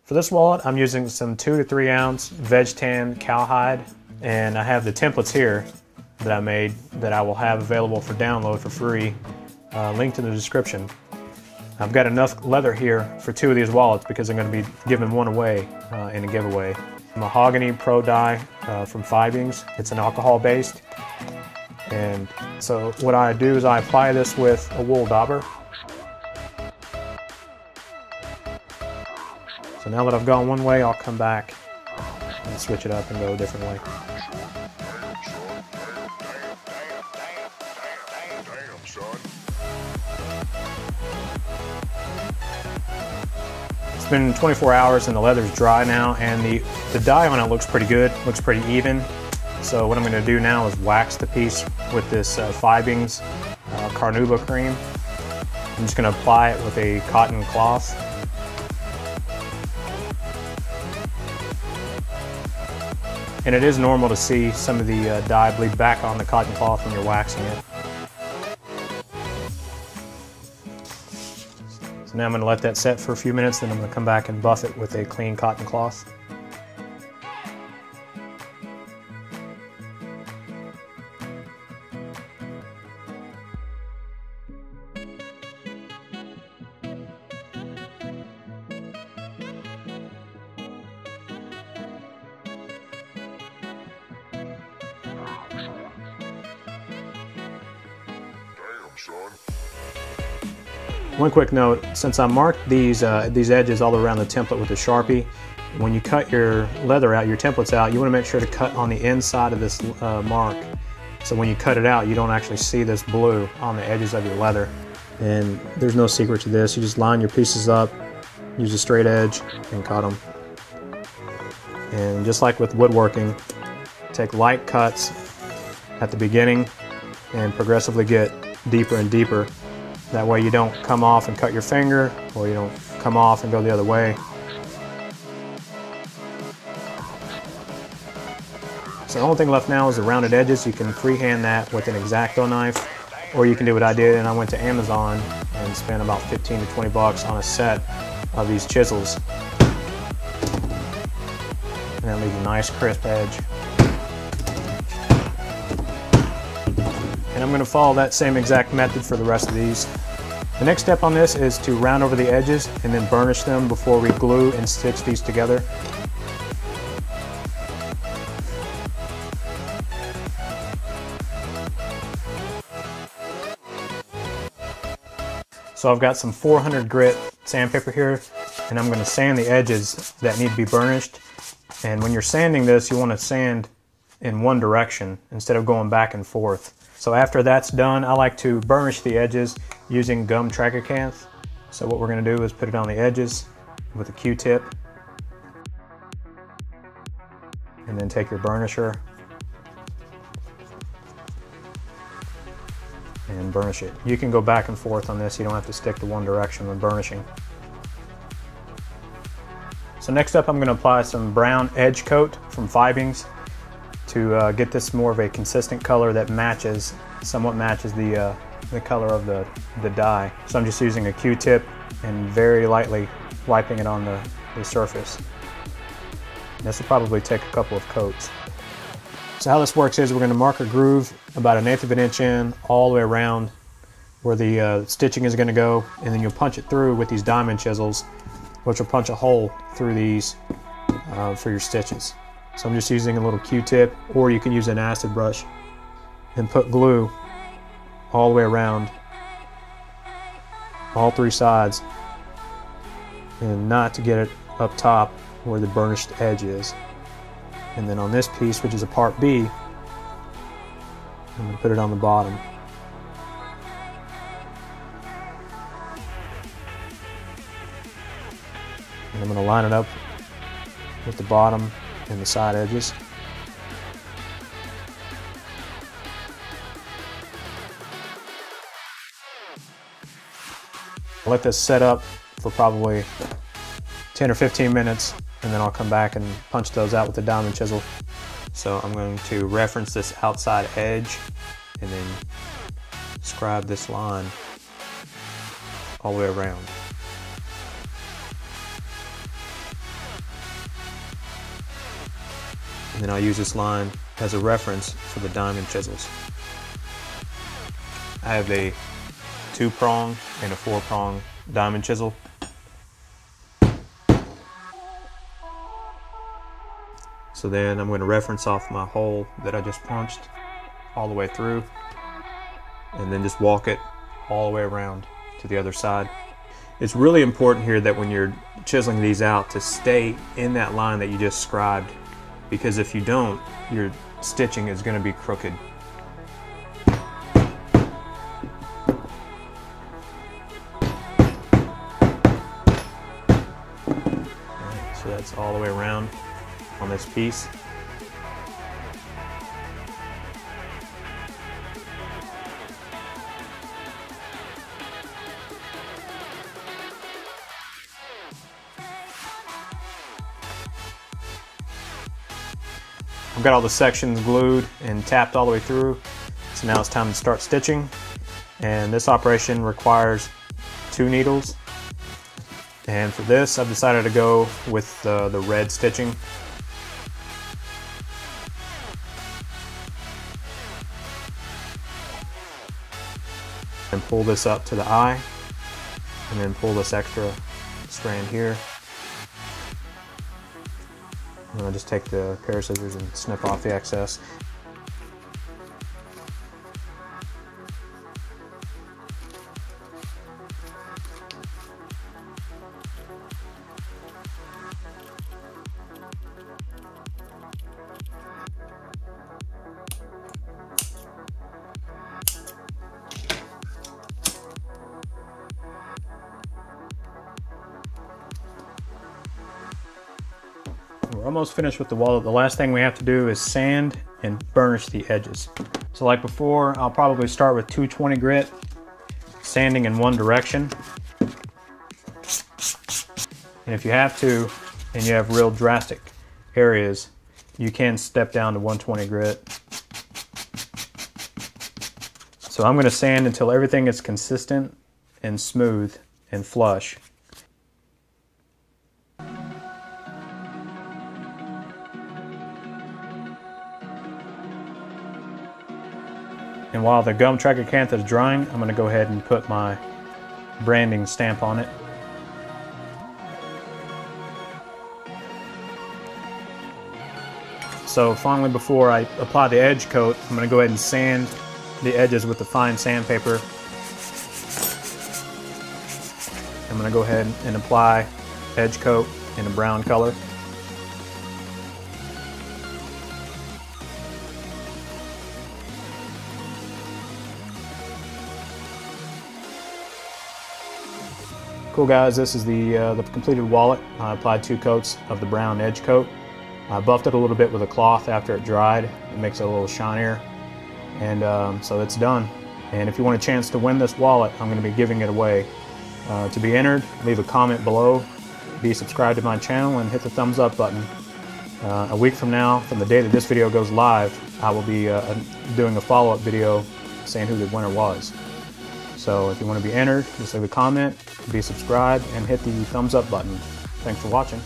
For this wallet, I'm using some 2 to 3 ounce veg tan cowhide, and I have the templates here that I made that I will have available for download for free, linked in the description. I've got enough leather here for 2 of these wallets because I'm going to be giving one away in a giveaway. Mahogany Pro Dye from Fibings. It's an alcohol based. And so what I do is I apply this with a wool dauber. So now that I've gone one way, I'll come back and switch it up and go a different way. It's been 24 hours and the leather's dry now, and the dye on it looks pretty good, looks pretty even. So what I'm going to do now is wax the piece with this Fibings Carnauba cream. I'm just going to apply it with a cotton cloth. And it is normal to see some of the dye bleed back on the cotton cloth when you're waxing it. So now I'm going to let that set for a few minutes, then I'm going to come back and buff it with a clean cotton cloth. One quick note, since I marked these edges all around the template with a Sharpie, when you cut your leather out, your templates out, you want to make sure to cut on the inside of this mark. So when you cut it out, you don't actually see this blue on the edges of your leather. And there's no secret to this. You just line your pieces up, use a straight edge, and cut them. And just like with woodworking, take light cuts at the beginning and progressively get deeper and deeper. That way you don't come off and cut your finger, or you don't come off and go the other way. So the only thing left now is the rounded edges. You can freehand that with an X-Acto knife, or you can do what I did, and I went to Amazon and spent about 15 to 20 bucks on a set of these chisels. And that leaves a nice crisp edge. And I'm going to follow that same exact method for the rest of these. The next step on this is to round over the edges and then burnish them before we glue and stitch these together. So I've got some 400 grit sandpaper here, and I'm going to sand the edges that need to be burnished. And when you're sanding this, you want to sand in one direction instead of going back and forth. So after that's done, I like to burnish the edges using gum tragacanth. So what we're going to do is put it on the edges with a Q-tip, and then take your burnisher and burnish it. You can go back and forth on this. You don't have to stick to one direction when burnishing. So next up, I'm going to apply some brown edge coat from Fibings to get this more of a consistent color that somewhat matches the color of the dye. So I'm just using a Q-tip and very lightly wiping it on the surface. This will probably take a couple of coats. So how this works is we're going to mark a groove about 1/8 of an inch in all the way around where the stitching is going to go, and then you'll punch it through with these diamond chisels, which will punch a hole through these for your stitches. So I'm just using a little Q-tip, or you can use an acid brush, and put glue all the way around all 3 sides, and not to get it up top where the burnished edge is. And then on this piece, which is a part B, I'm going to put it on the bottom. And I'm going to line it up with the bottom and the side edges. I'll let this set up for probably 10 or 15 minutes, and then I'll come back and punch those out with the diamond chisel. So I'm going to reference this outside edge and then scribe this line all the way around. And then I'll use this line as a reference for the diamond chisels. I have a 2-prong and a 4-prong diamond chisel. So then I'm going to reference off my hole that I just punched all the way through, and then just walk it all the way around to the other side. It's really important here that when you're chiseling these out to stay in that line that you just scribed, because if you don't, your stitching is going to be crooked. So that's all the way around on this piece. I've got all the sections glued and tapped all the way through, so now it's time to start stitching. And this operation requires 2 needles. And for this, I've decided to go with the red stitching. And pull this up to the eye, and then pull this extra strand here. And I'll just take the pair of scissors and snip off the excess. We're almost finished with the wallet. The last thing we have to do is sand and burnish the edges. So like before, I'll probably start with 220 grit, sanding in one direction. And if you have to, and you have real drastic areas, you can step down to 120 grit. So I'm going to sand until everything is consistent and smooth and flush. And while the gum tragacanth is drying, I'm going to go ahead and put my branding stamp on it. So finally, before I apply the edge coat, I'm going to go ahead and sand the edges with the fine sandpaper. I'm going to go ahead and apply edge coat in a brown color. Cool guys, this is the completed wallet. I applied 2 coats of the brown edge coat. I buffed it a little bit with a cloth after it dried. It makes it a little shinier. And so it's done. And if you want a chance to win this wallet, I'm going to be giving it away. To be entered, leave a comment below, be subscribed to my channel, and hit the thumbs up button. A week from now, from the day that this video goes live, I will be doing a follow-up video saying who the winner was. So if you want to be entered, just leave a comment, be subscribed, and hit the thumbs up button. Thanks for watching.